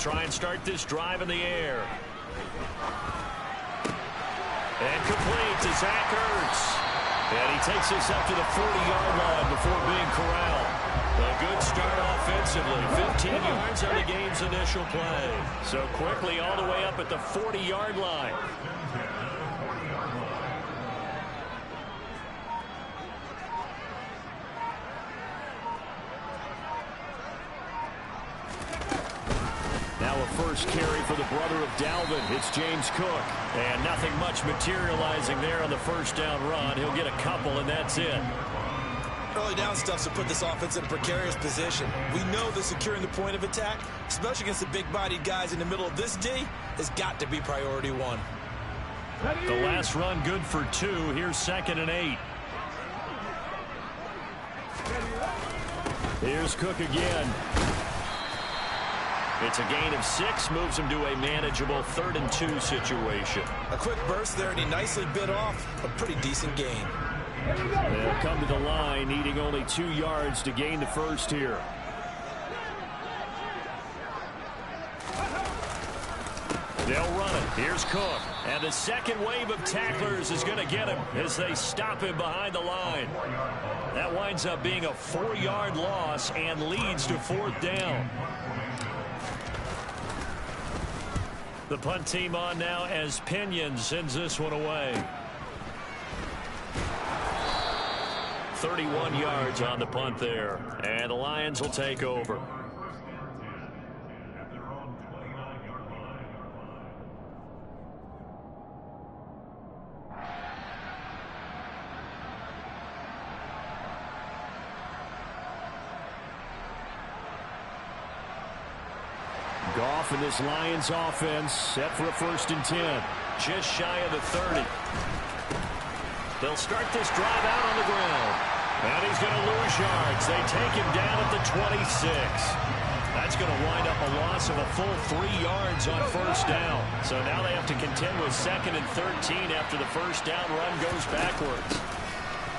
try and start this drive in the air. And complete to Zach Ertz. And he takes us up to the 40-yard line before being corralled. A good start offensively. 15 yards on the game's initial play. So quickly all the way up at the 40-yard line. Now a first carry for the brother of Dalvin. It's James Cook. And nothing much materializing there on the first down run. He'll get a couple, and that's it. Early down stuff to put this offense in a precarious position. We know that securing the point of attack, especially against the big-bodied guys in the middle of this D, has got to be priority one. The last run good for 2. Here's 2nd and 8. Here's Cook again. It's a gain of 6, moves him to a manageable 3rd and 2 situation. A quick burst there, and he nicely bit off a pretty decent gain. They'll come to the line, needing only 2 yards to gain the first here. They'll run it. Here's Cook. And the second wave of tacklers is going to get him as they stop him behind the line. That winds up being a 4-yard loss and leads to 4th down. The punt team on now as Pinion sends this one away. 31 yards on the punt there. And the Lions will take over. Goff and this Lions offense set for a 1st and 10. Just shy of the 30. They'll start this drive out on the ground. And he's going to lose yards. They take him down at the 26. That's going to wind up a loss of a full 3 yards on 1st down. So now they have to contend with 2nd and 13 after the 1st down run goes backwards.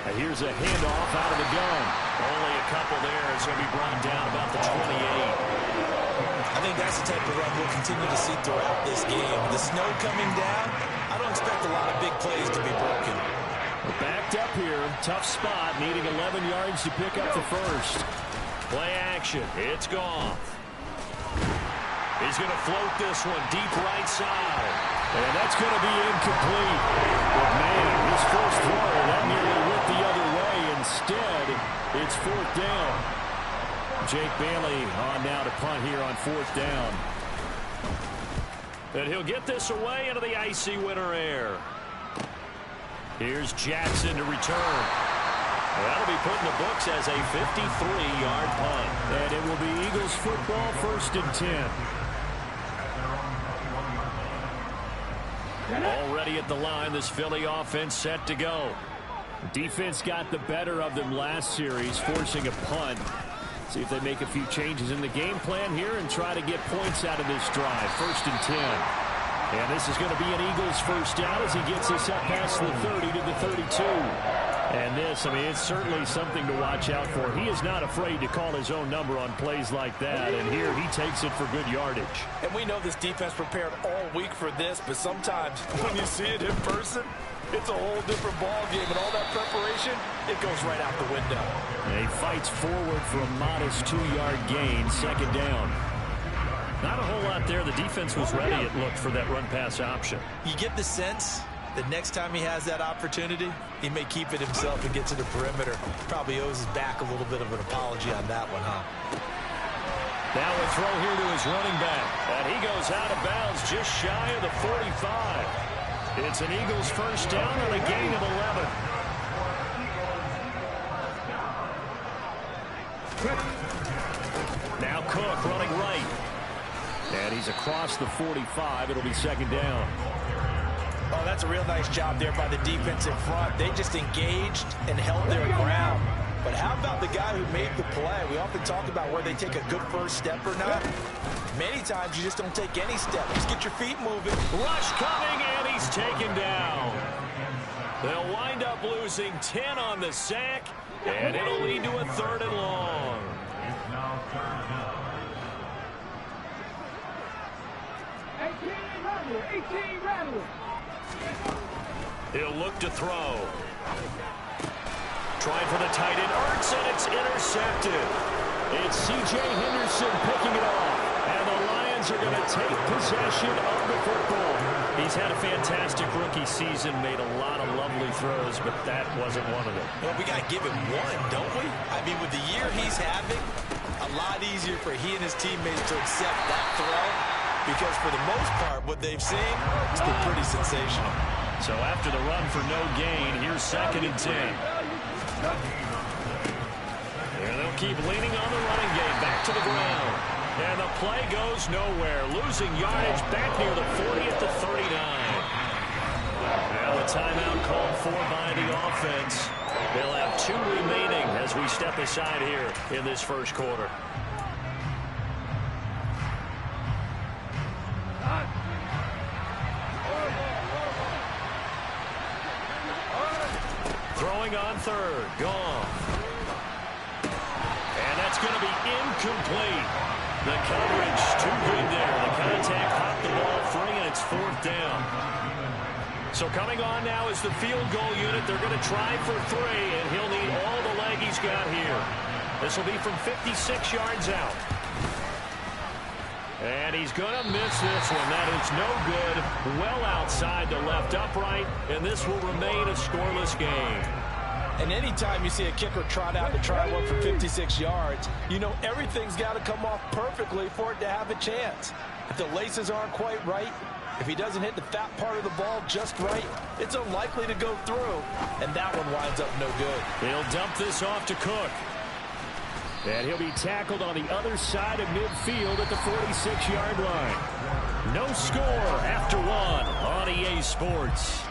And here's a handoff out of the gun. Only a couple there. It's going to be brought down about the 28. I think that's the type of run we'll continue to see throughout this game. The snow coming down, I don't expect a lot of big plays to be broken. We're backed up here. Tough spot, needing 11 yards to pick up the first. Play action. It's Goff. He's going to float this one deep right side. And that's going to be incomplete. But man, his first throw, that nearly went the other way. Instead, it's 4th down. Jake Bailey on now to punt here on 4th down. And he'll get this away into the icy winter air. Here's Jackson to return. That'll be put in the books as a 53-yard punt. And it will be Eagles football, 1st and 10. Already at the line, this Philly offense set to go. The defense got the better of them last series, forcing a punt. See if they make a few changes in the game plan here and try to get points out of this drive. 1st and 10. And this is going to be an Eagles 1st down as he gets us up past the 30 to the 32. And this, I mean, it's certainly something to watch out for. He is not afraid to call his own number on plays like that. And here he takes it for good yardage. And we know this defense prepared all week for this, but sometimes when you see it in person, it's a whole different ball game, and all that preparation, it goes right out the window. And he fights forward for a modest 2-yard gain, 2nd down. Not a whole lot there. The defense was ready, it looked, for that run-pass option. You get the sense that next time he has that opportunity, he may keep it himself and get to the perimeter. Probably owes his back a little bit of an apology on that one, huh? Now a throw here to his running back. And he goes out of bounds just shy of the 45. It's an Eagles 1st down and a gain of 11. Now Cook running right. And he's across the 45. It'll be 2nd down. Oh, that's a real nice job there by the defense in front. They just engaged and held their ground. But how about the guy who made the play? We often talk about where they take a good first step or not. Many times you just don't take any step. Just get your feet moving. Rush coming, and he's taken down. They'll wind up losing 10 on the sack, and it'll lead to a 3rd and long. He'll look to throw. Trying for the tight end, Ertz, and it's intercepted. It's C.J. Henderson picking it off. And the Lions are going to take possession of the football. He's had a fantastic rookie season, made a lot of lovely throws, but that wasn't one of them. Well, we got to give him one, don't we? I mean, with the year he's having, a lot easier for he and his teammates to accept that throw, because for the most part, what they've seen has been pretty sensational. So after the run for no gain, here's 2nd and 10. And they'll keep leaning on the running game, back to the ground. And the play goes nowhere, losing yardage back near the 40 at the 39. Now the timeout called for by the offense. They'll have 2 remaining as we step aside here in this first quarter. Throwing on 3rd, gone. And that's going to be incomplete. The coverage too good there. The contact popped the ball free, and it's 4th down. So coming on now is the field goal unit. They're going to try for 3, and he'll need all the leg he's got here. This will be from 56 yards out. And he's going to miss this one. That is no good. Well outside the left upright, and this will remain a scoreless game. And anytime you see a kicker trot out to try one for 56 yards, you know everything's got to come off perfectly for it to have a chance. If the laces aren't quite right, if he doesn't hit the fat part of the ball just right, it's unlikely to go through, and that one winds up no good. He'll dump this off to Cook. And he'll be tackled on the other side of midfield at the 46-yard line. No score after 1 on EA Sports.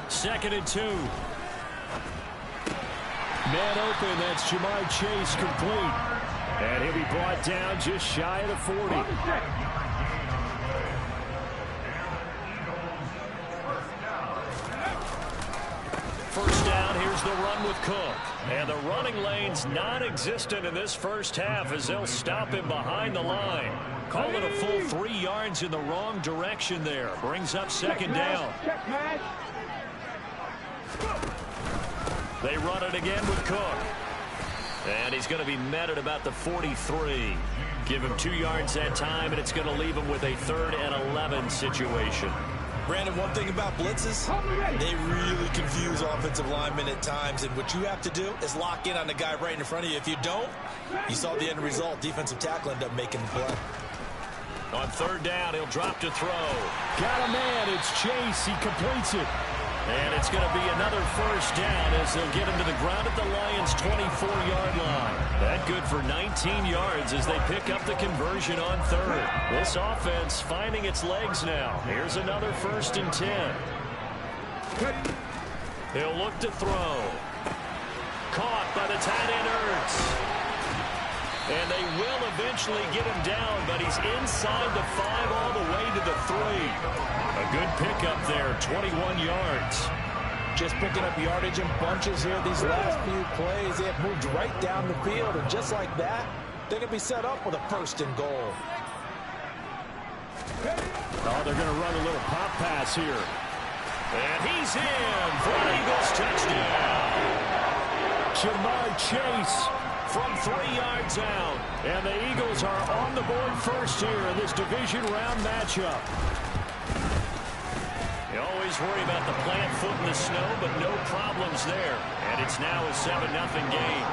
Second and 2. Man open, that's Jamar Chase complete. And he'll be brought down just shy of the 40. First down, here's the run with Cook. And the running lane's non-existent in this first half as they'll stop him behind the line. Call it a full 3 yards in the wrong direction there. Brings up 2nd down. They run it again with Cook. And he's going to be met at about the 43. Give him 2 yards that time, and it's going to leave him with a 3rd and 11 situation. Brandon, one thing about blitzes, they really confuse offensive linemen at times, and what you have to do is lock in on the guy right in front of you. If you don't, you saw the end result. Defensive tackle ended up making the play. On 3rd down, he'll drop to throw. Got a man, it's Chase, he completes it. And it's going to be another first down as they'll get him to the ground at the Lions' 24-yard line. That good for 19 yards as they pick up the conversion on 3rd. This offense finding its legs now. Here's another 1st and 10. He'll look to throw. Caught by the tight end Ertz. And they will eventually get him down, but he's inside the 5 all the way to the 3. A good pickup there, 21 yards. Just picking up yardage in bunches here these last few plays. They have moved right down the field, and just like that, they're going to be set up with a 1st and goal. Oh, they're going to run a little pop pass here. And he's in for an Eagles touchdown. Jamar Chase from 3 yards out. And the Eagles are on the board first here in this division round matchup. You always worry about the plant foot in the snow, but no problems there. And it's now a 7-0 game.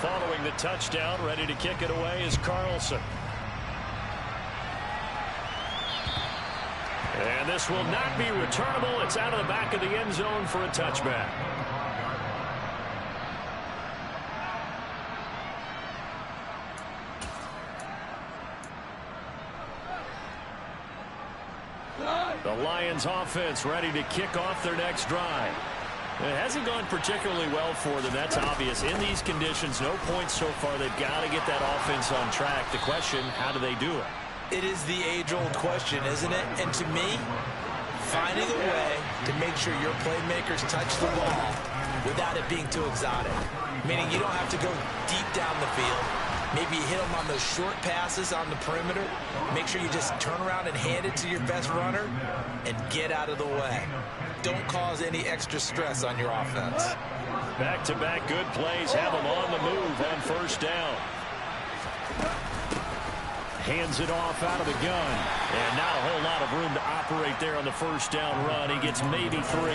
Following the touchdown, ready to kick it away is Carlson. And this will not be returnable. It's out of the back of the end zone for a touchback. The Lions offense ready to kick off their next drive. It hasn't gone particularly well for them. That's obvious. In these conditions, no points so far. They've got to get that offense on track. The question, how do they do it? It is the age-old question, isn't it? And to me, finding a way to make sure your playmakers touch the ball without it being too exotic. Meaning you don't have to go deep down the field. Maybe you hit them on those short passes on the perimeter. Make sure you just turn around and hand it to your best runner and get out of the way. Don't cause any extra stress on your offense. Back-to-back good plays have them on the move on first down. Hands it off out of the gun. And not a whole lot of room to operate there on the first down run. He gets maybe 3.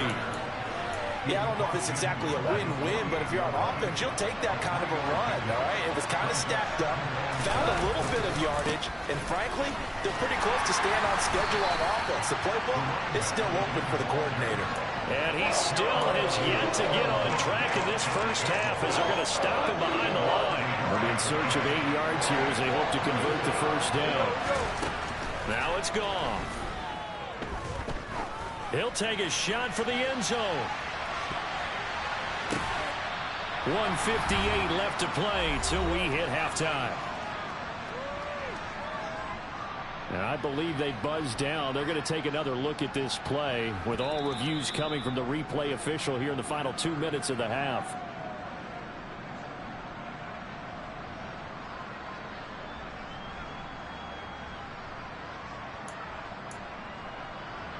Yeah, I don't know if it's exactly a win-win, but if you're on offense, you'll take that kind of a run, all right? It was kind of stacked up, found a little bit of yardage, and frankly, they're pretty close to staying on schedule on offense. The playbook is still open for the coordinator. And he still has yet to get on track in this first half as they're going to stop him behind the line. They'll be in search of 8 yards here as they hope to convert the first down. Now it's gone. He'll take a shot for the end zone. 1:58 left to play till we hit halftime. And I believe they buzzed down. They're going to take another look at this play with all reviews coming from the replay official here in the final 2 minutes of the half.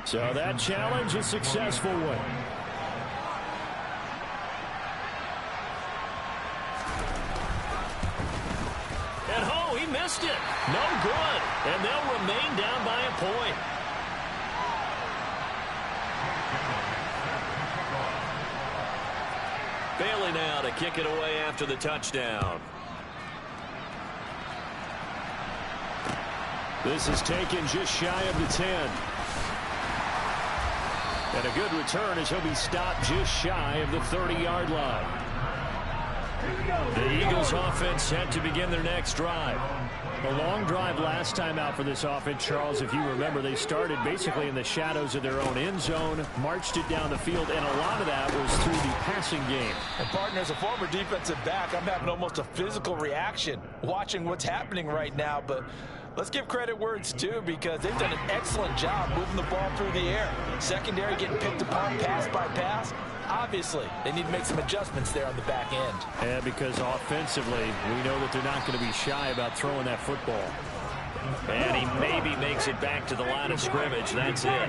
So that challenge, a successful one. Missed it. No good. And they'll remain down by a point. Bailey now to kick it away after the touchdown. This is taken just shy of the 10. And a good return as he'll be stopped just shy of the 30-yard line. The Eagles offense set to begin their next drive. A long drive last time out for this offense, Charles. If you remember, they started basically in the shadows of their own end zone, marched it down the field, and a lot of that was through the passing game. And partner, as a former defensive back, I'm having almost a physical reaction watching what's happening right now. But let's give credit where it's due, because they've done an excellent job moving the ball through the air. Secondary getting picked apart pass by pass. Obviously, they need to make some adjustments there on the back end. Yeah, because offensively, we know that they're not going to be shy about throwing that football. And he maybe makes it back to the line of scrimmage. That's it.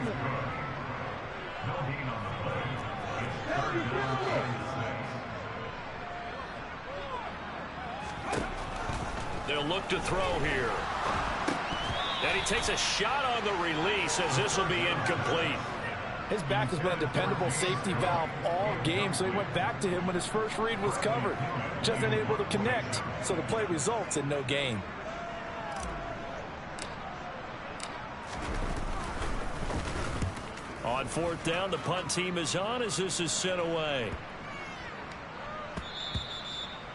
They'll look to throw here. And he takes a shot on the release as this will be incomplete. His back has been a dependable safety valve all game, so he went back to him when his first read was covered. Just unable to connect, so the play results in no gain. On fourth down, the punt team is on as this is sent away.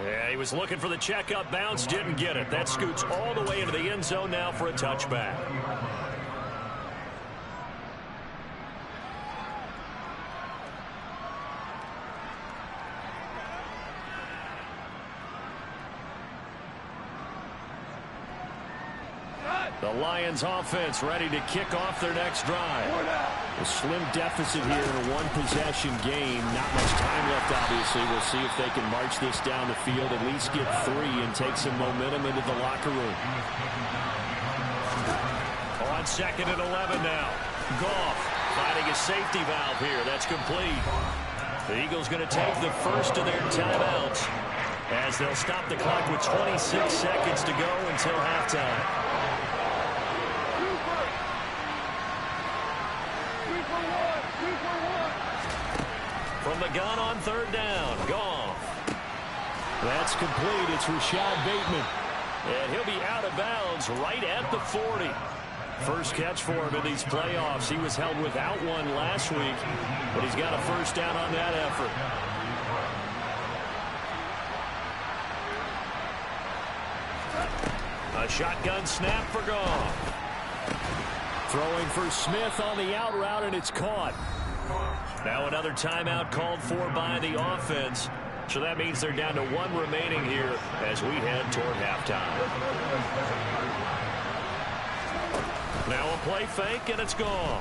Yeah, he was looking for the checkup bounce, didn't get it. That scoots all the way into the end zone now for a touchback. The Lions offense ready to kick off their next drive. A slim deficit here in a one-possession game. Not much time left, obviously. We'll see if they can march this down the field, at least get 3 and take some momentum into the locker room. On 2nd and 11 now. Goff finding a safety valve here. That's complete. The Eagles going to take the first of their timeouts as they'll stop the clock with 26 seconds to go until halftime. From the gun on 3rd down, Goff. That's complete. It's Rashad Bateman. And he'll be out of bounds right at the 40. First catch for him in these playoffs. He was held without one last week, but he's got a first down on that effort. A shotgun snap for Goff. Throwing for Smith on the out route, and it's caught. Now another timeout called for by the offense. So that means they're down to 1 remaining here as we head toward halftime. Now a play fake, and it's gone.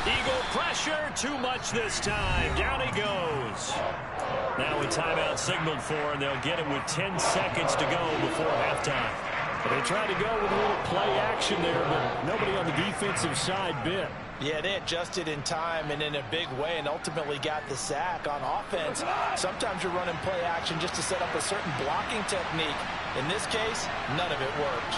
Eagle pressure, too much this time. Down he goes. Now a timeout signaled for, and they'll get it with 10 seconds to go before halftime. They tried to go with a little play action there, but nobody on the defensive side bit. Yeah, they adjusted in time and in a big way and ultimately got the sack on offense. Sometimes you're running play action just to set up a certain blocking technique. In this case, none of it worked.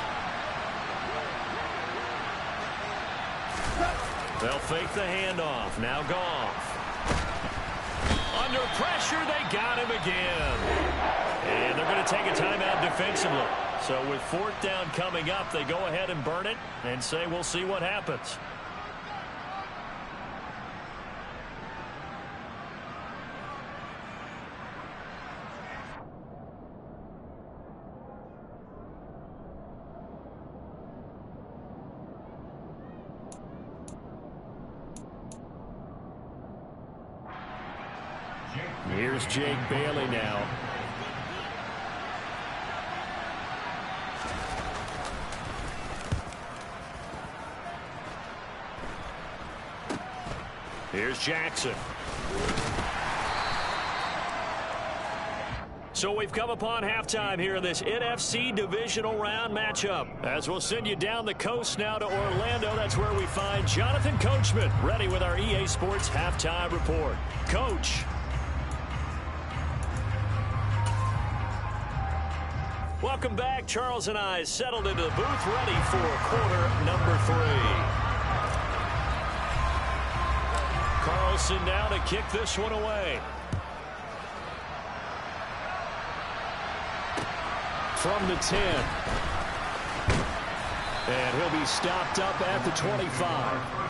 They'll fake the handoff. Now Goff. Under pressure, they got him again. And they're going to take a timeout defensively. So with 4th down coming up, they go ahead and burn it and say we'll see what happens. Here's Jake Bailey now. Here's Jackson. So we've come upon halftime here in this NFC divisional round matchup. As we'll send you down the coast now to Orlando, that's where we find Jonathan Coachman ready with our EA Sports halftime report. Coach. Welcome back. Charles and I settled into the booth ready for quarter number 3. Carlson now to kick this one away. From the 10. And he'll be stopped up at the 25.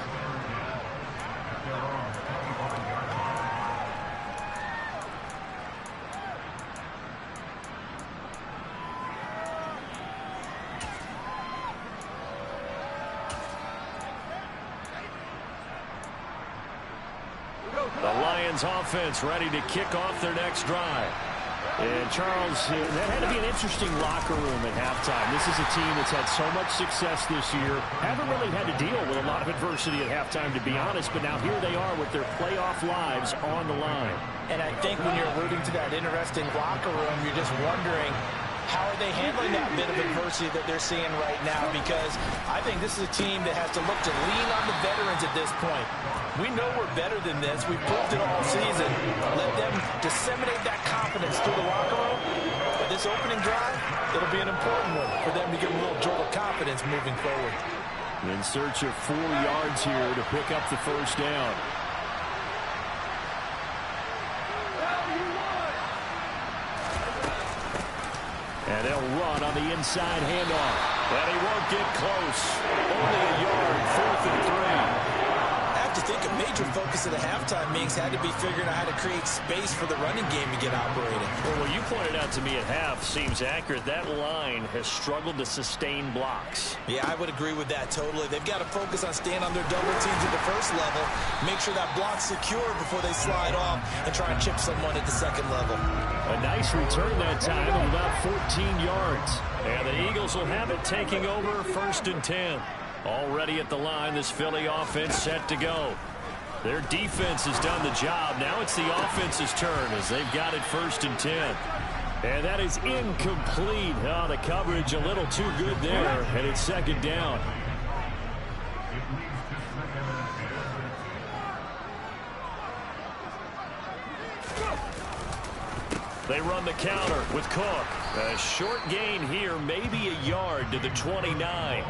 Offense ready to kick off their next drive. And Charles, that had to be an interesting locker room at halftime. This is a team that's had so much success this year. Haven't really had to deal with a lot of adversity at halftime, to be honest, but now here they are with their playoff lives on the line. And I think when you're alluding to that interesting locker room, you're just wondering, how are they handling that bit of adversity that they're seeing right now? Because I think this is a team that has to look to lean on the veterans at this point. We know we're better than this. We've proved it all season. Let them disseminate that confidence through the locker room. But this opening drive, it'll be an important one for them to give them a little jolt of confidence moving forward. In search of 4 yards here to pick up the first down. And they'll run on the inside handoff. And he won't get close. Only a yard, 4th and 3. I think a major focus of the halftime meetings had to be figuring out how to create space for the running game to get operating. Well, what you pointed out to me at half seems accurate. That line has struggled to sustain blocks. Yeah, I would agree with that totally. They've got to focus on staying on their double teams at the first level, make sure that block's secure before they slide off and try and chip someone at the second level. A nice return that time of about 14 yards. And the Eagles will have it taking over 1st and 10. Already at the line, this Philly offense set to go. Their defense has done the job. Now it's the offense's turn as they've got it 1st and 10. And that is incomplete. Oh, the coverage a little too good there, and it's 2nd down. They run the counter with Cook. A short gain here, maybe a yard to the 29.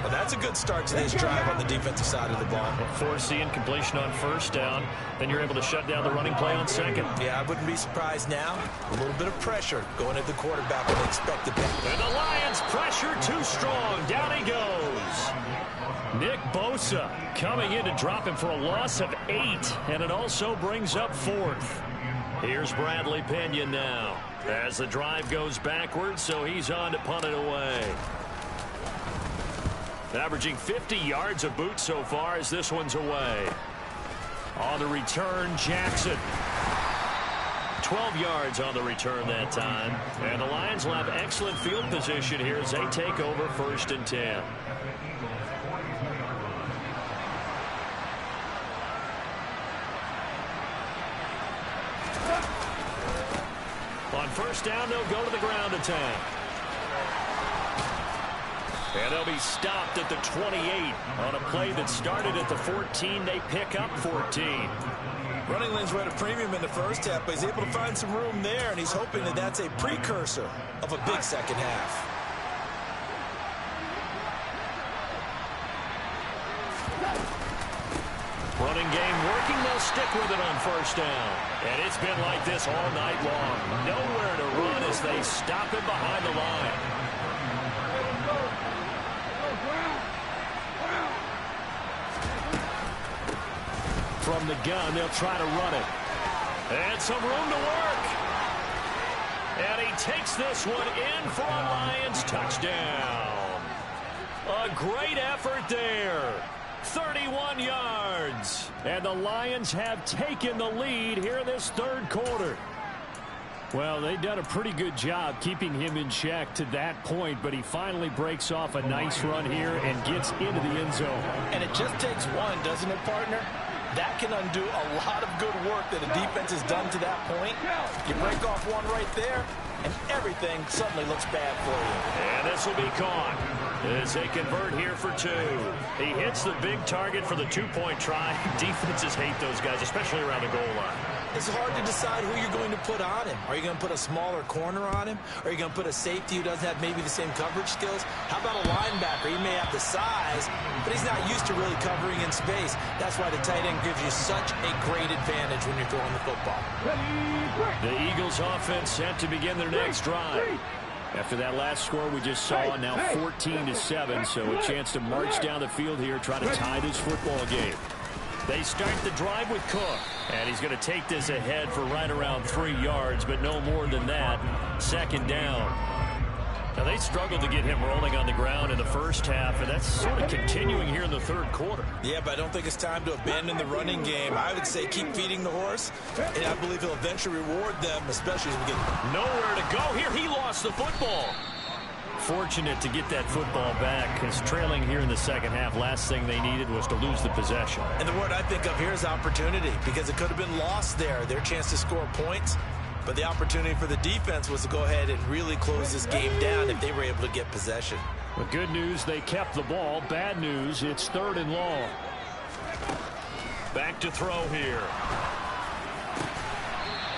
Well, that's a good start to this drive on the defensive side of the ball. Force the incompletion on 1st down. Then you're able to shut down the running play on 2nd. Yeah, I wouldn't be surprised now. A little bit of pressure going at the quarterback when they expected that. And the Lions pressure too strong. Down he goes. Nick Bosa coming in to drop him for a loss of 8. And it also brings up 4th. Here's Bradley Pinion now as the drive goes backwards, so he's on to punt it away. Averaging 50 yards a boot so far as this one's away. On the return, Jackson. 12 yards on the return that time. And the Lions will have excellent field position here as they take over 1st and 10. On 1st down, they'll go to the ground attack. And they'll be stopped at the 28 on a play that started at the 14. They pick up 14. Running lanes were at a premium in the first half, but he's able to find some room there, and he's hoping that that's a precursor of a big second half. Running game working. They'll stick with it on 1st down. And it's been like this all night long. Nowhere to run as they stop him behind the line. From the gun, they'll try to run it. And some room to work. And he takes this one in for a Lions touchdown. A great effort there. 31 yards. And the Lions have taken the lead here in this 3rd quarter. Well, they've done a pretty good job keeping him in check to that point, but he finally breaks off a nice run here and gets into the end zone. And it just takes one, doesn't it, partner? That can undo a lot of good work that the defense has done to that point. You break off one right there, and everything suddenly looks bad for you. And this will be caught as they convert here for 2. He hits the big target for the 2-point try. Defenses hate those guys, especially around the goal line. It's hard to decide who you're going to put on him. Are you going to put a smaller corner on him? Or are you going to put a safety who doesn't have maybe the same coverage skills? How about a linebacker? He may have the size, but he's not used to really covering in space. That's why the tight end gives you such a great advantage when you're throwing the football. The Eagles offense set to begin their next drive. After that last score we just saw, now 14-7, so a chance to march down the field here, try to tie this football game. They start the drive with Cook, and he's going to take this ahead for right around 3 yards, but no more than that. 2nd down. Now, they struggled to get him rolling on the ground in the first half, and that's sort of continuing here in the 3rd quarter. Yeah, but I don't think it's time to abandon the running game. I would say keep feeding the horse, and I believe he'll eventually reward them, especially as we get nowhere to go here. He lost the football. Fortunate to get that football back, because trailing here in the 2nd half, last thing they needed was to lose the possession. And the word I think of here is opportunity, because it could have been lost there, their chance to score points. But the opportunity for the defense was to go ahead and really close this game down if they were able to get possession. The good news, they kept the ball. Bad news, it's 3rd and long. Back to throw here.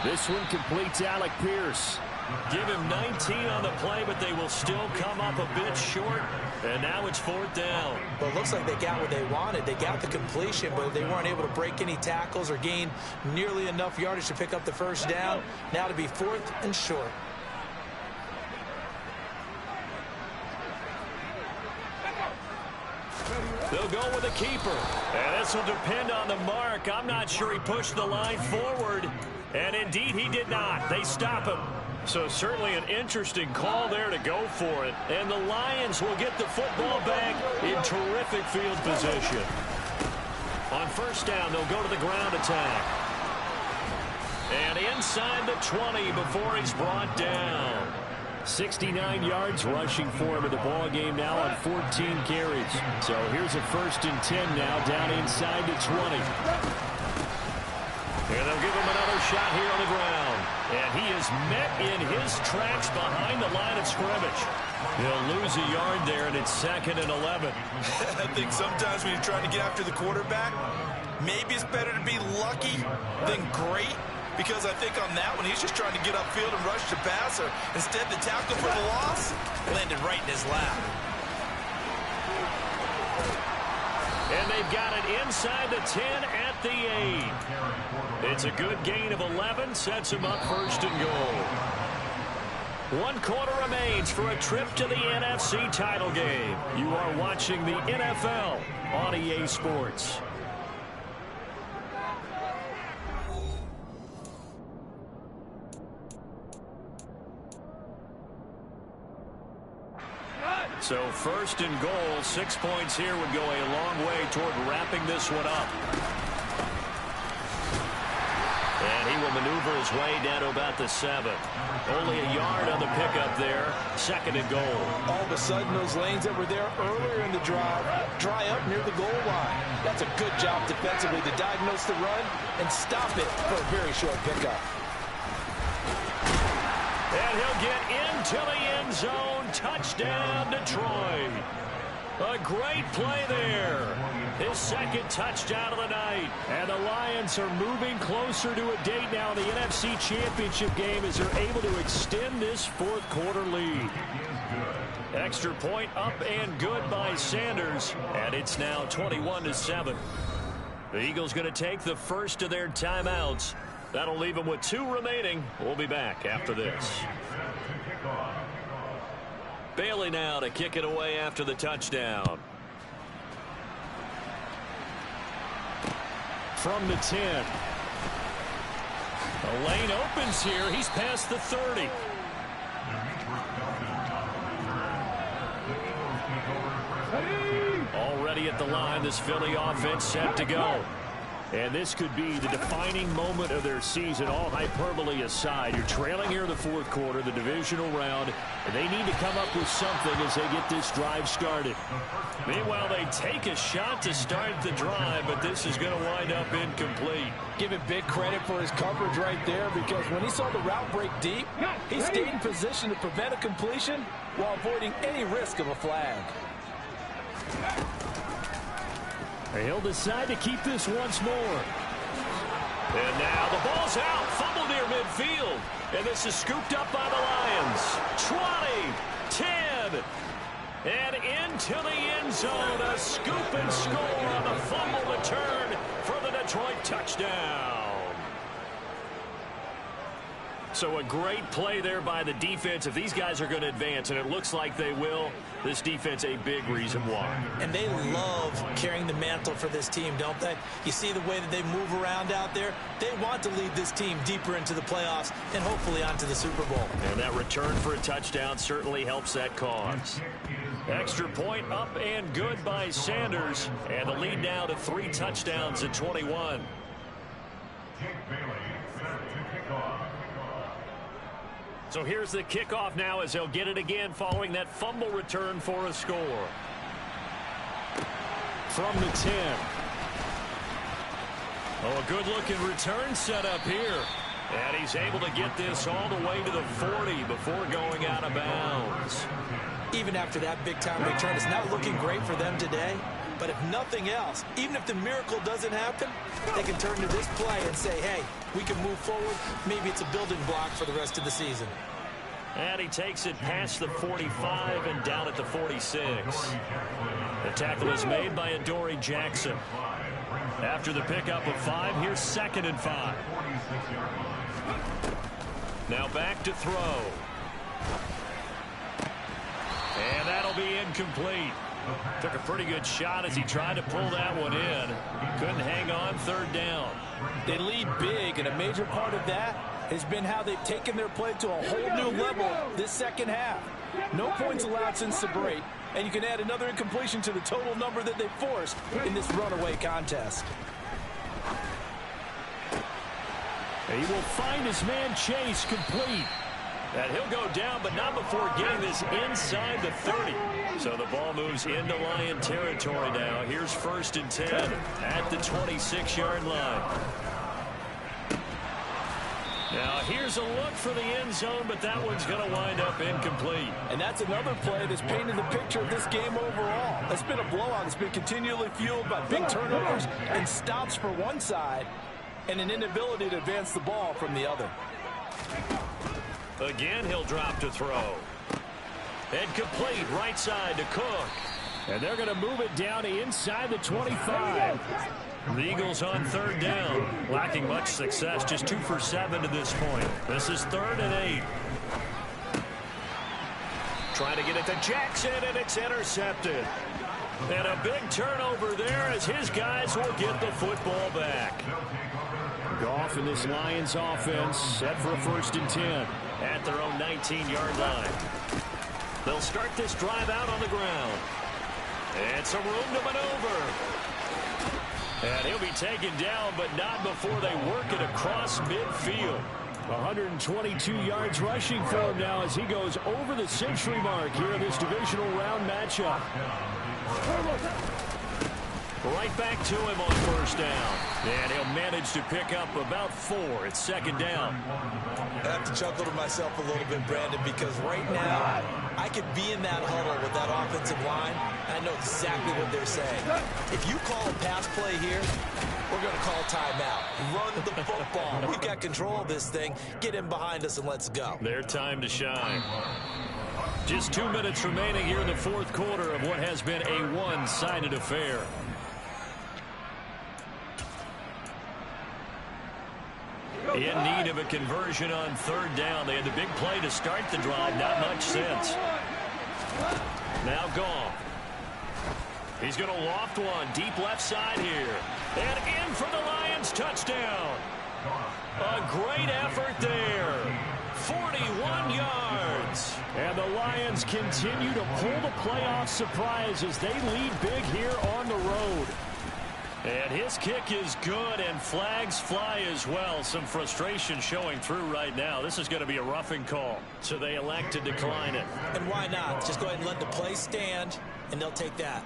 This one completes Alec Pierce. Give him 19 on the play, but they will still come up a bit short. And now it's 4th down. Well, it looks like they got what they wanted. They got the completion, but they weren't able to break any tackles or gain nearly enough yardage to pick up the 1st down. Now to be 4th and short. They'll go with a keeper. And this will depend on the mark. I'm not sure he pushed the line forward. And indeed, he did not. They stop him. So certainly an interesting call there to go for it. And the Lions will get the football back in terrific field position. On 1st down, they'll go to the ground attack. And inside the 20 before he's brought down. 69 yards rushing for him in the ball game now on 14 carries. So here's a 1st and 10 now down inside the 20. And they'll give him another shot here on the ground. And he is met in his tracks behind the line of scrimmage. He'll lose a yard there, and it's 2nd and 11. I think sometimes when you're trying to get after the quarterback, maybe it's better to be lucky than great. Because I think on that one, he's just trying to get upfield and rush the passer. Instead, the tackle for the loss landed right in his lap. And they've got it inside the 10 at the 8. It's a good gain of 11, sets him up 1st and goal. 1 quarter remains for a trip to the NFC title game. You are watching the NFL on EA Sports. So first and goal, 6 points here would go a long way toward wrapping this one up. And he will maneuver his way down to about the 7. Only a yard on the pickup there. Second and goal. All of a sudden, those lanes that were there earlier in the drive dry up near the goal line. That's a good job defensively to diagnose the run and stop it for a very short pickup. And he'll get into the end zone. Touchdown, Detroit. A great play there. His second touchdown of the night. And the Lions are moving closer to a date now in the NFC Championship game as they're able to extend this fourth quarter lead. Extra point up and good by Sanders. And it's now 21-7. The Eagles going to take the first of their timeouts. That'll leave them with 2 remaining. We'll be back after this. Bailey now to kick it away after the touchdown. From the 10. The lane opens here. He's past the 30. Already at the line, this Philly offense set to go. And this could be the defining moment of their season, all hyperbole aside. You're trailing here in the fourth quarter, the divisional round, and they need to come up with something as they get this drive started. Meanwhile, they take a shot to start the drive, but this is going to wind up incomplete. Give him big credit for his coverage right there, because when he saw the route break deep, he stayed in position to prevent a completion while avoiding any risk of a flag. He'll decide to keep this once more. And now the ball's out. Fumble near midfield. And this is scooped up by the Lions. 20, 10, and into the end zone. A scoop and score on the fumble return for the Detroit touchdown. So a great play there by the defense. If these guys are going to advance, and it looks like they will, this defense a big reason why. And they love carrying the mantle for this team, don't they? You see the way that they move around out there? They want to lead this team deeper into the playoffs and hopefully onto the Super Bowl. And that return for a touchdown certainly helps that cause. Extra point up and good by Sanders. And the lead now to 3 touchdowns at 21. So here's the kickoff now as they'll get it again following that fumble return for a score. From the 10. Oh, a good-looking return set up here. And he's able to get this all the way to the 40 before going out of bounds. Even after that big-time return, it's not looking great for them today. But if nothing else, even if the miracle doesn't happen, they can turn to this play and say, hey, we can move forward. Maybe it's a building block for the rest of the season. And he takes it past the 45 and down at the 46. The tackle is made by Adoree Jackson. After the pickup of 5, here's 2nd and 5. Now back to throw. And that'll be incomplete. Took a pretty good shot as he tried to pull that one in. Couldn't hang on, 3rd down. They lead big, and a major part of that has been how they've taken their play to a whole new level this second half. No points allowed since the break, and you can add another incompletion to the total number that they forced in this runaway contest. He will find his man Chase complete. And he'll go down, but not before getting this inside the 30. So the ball moves into Lion territory now. Here's 1st and 10 at the 26-yard line. Now here's a look for the end zone, but that one's going to wind up incomplete. And that's another play that's painted the picture of this game overall. It's been a blowout. It's been continually fueled by big turnovers and stops for one side and an inability to advance the ball from the other. Again, he'll drop to throw. And complete right side to Cook. And they're going to move it down to inside the 25. The Eagles on 3rd down. Lacking much success, just 2 for 7 to this point. This is 3rd and 8. Trying to get it to Jackson, and it's intercepted. And a big turnover there as his guys will get the football back. Goff in this Lions offense set for a 1st and 10 at their own 19-yard line. They'll start this drive out on the ground. And some room to maneuver. And he'll be taken down, but not before they work it across midfield. 122 yards rushing for him now as he goes over the century mark here in this divisional round matchup. Right back to him on first down. And he'll manage to pick up about 4. It's second down. I have to chuckle to myself a little bit, Brandon, because right now I could be in that huddle with that offensive line, and I know exactly what they're saying. If you call a pass play here, we're going to call timeout. Run the football. We've got control of this thing. Get in behind us and let's go. Their time to shine. Just 2 minutes remaining here in the fourth quarter of what has been a one-sided affair. In need of a conversion on third down. They had the big play to start the drive. Not much sense. Now Goff. He's going to loft one. Deep left side here. And in for the Lions. Touchdown. A great effort there. 41 yards. And the Lions continue to pull the playoff surprise as they lead big here on the road. And his kick is good, and flags fly as well. Some frustration showing through right now. This is going to be a roughing call, so they elect to decline it. And why not? Just go ahead and let the play stand, and they'll take that.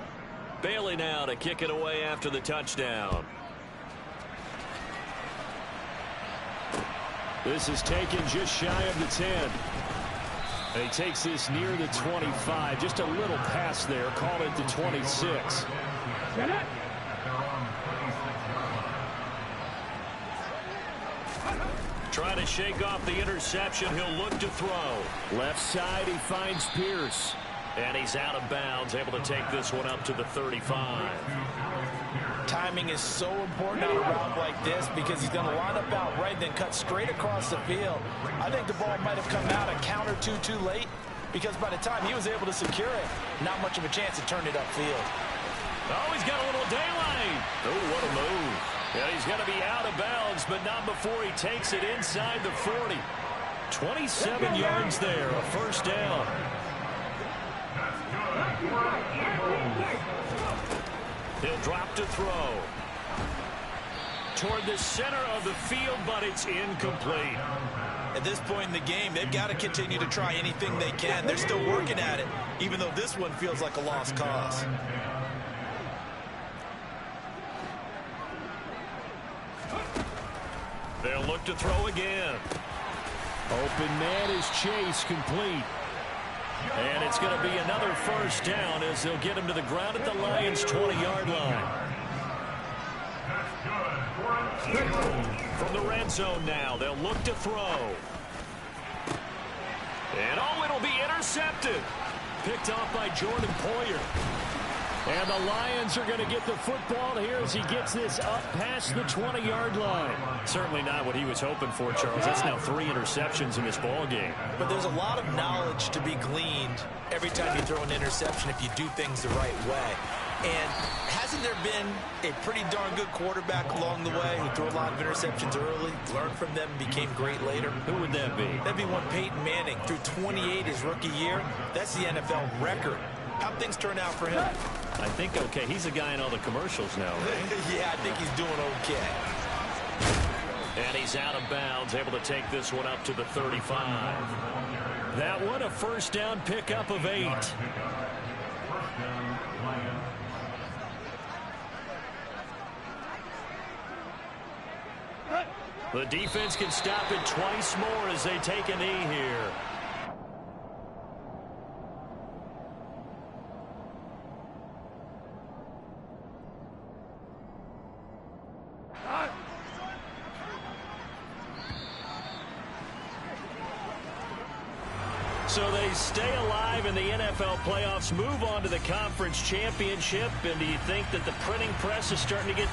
Bailey now to kick it away after the touchdown. This is taken just shy of the 10. And he takes this near the 25. Just a little pass there. Call it the 26. Trying to shake off the interception. He'll look to throw. Left side, he finds Pierce. And he's out of bounds, able to take this one up to the 35. Timing is so important on a route like this because he's going to line up out right, then cut straight across the field. I think the ball might have come out a count or two too late because by the time he was able to secure it, not much of a chance to turn it upfield. Oh, he's got a little daylight. Oh, what a move. Yeah, he's going to be out of bounds, but not before he takes it inside the 40. 27 yards there, a first down. He'll drop to throw. Toward the center of the field, but it's incomplete. At this point in the game, they've got to continue to try anything they can. They're still working at it, even though this one feels like a lost cause. They'll look to throw again. Open man is Chase, complete. And it's going to be another first down as they'll get him to the ground at the Lions' 20-yard line. From the red zone now, they'll look to throw. And oh, it'll be intercepted. Picked off by Jordan Poyer. And the Lions are going to get the football here as he gets this up past the 20-yard line. Certainly not what he was hoping for, Charles. That's now 3 interceptions in this ball game. But there's a lot of knowledge to be gleaned every time you throw an interception if you do things the right way. And hasn't there been a pretty darn good quarterback along the way who threw a lot of interceptions early, learned from them, and became great later? Who would that be? That'd be one Peyton Manning. Threw 28 his rookie year. That's the NFL record. How'd things turn out for him? I think okay. He's a guy in all the commercials now, right? Yeah, I think he's doing okay. And he's out of bounds, able to take this one up to the 35. That one a first down pickup of 8. The defense can stop it twice more as they take a knee here. So they stay alive in the NFL playoffs, move on to the conference championship. And do you think that the printing press is starting to get those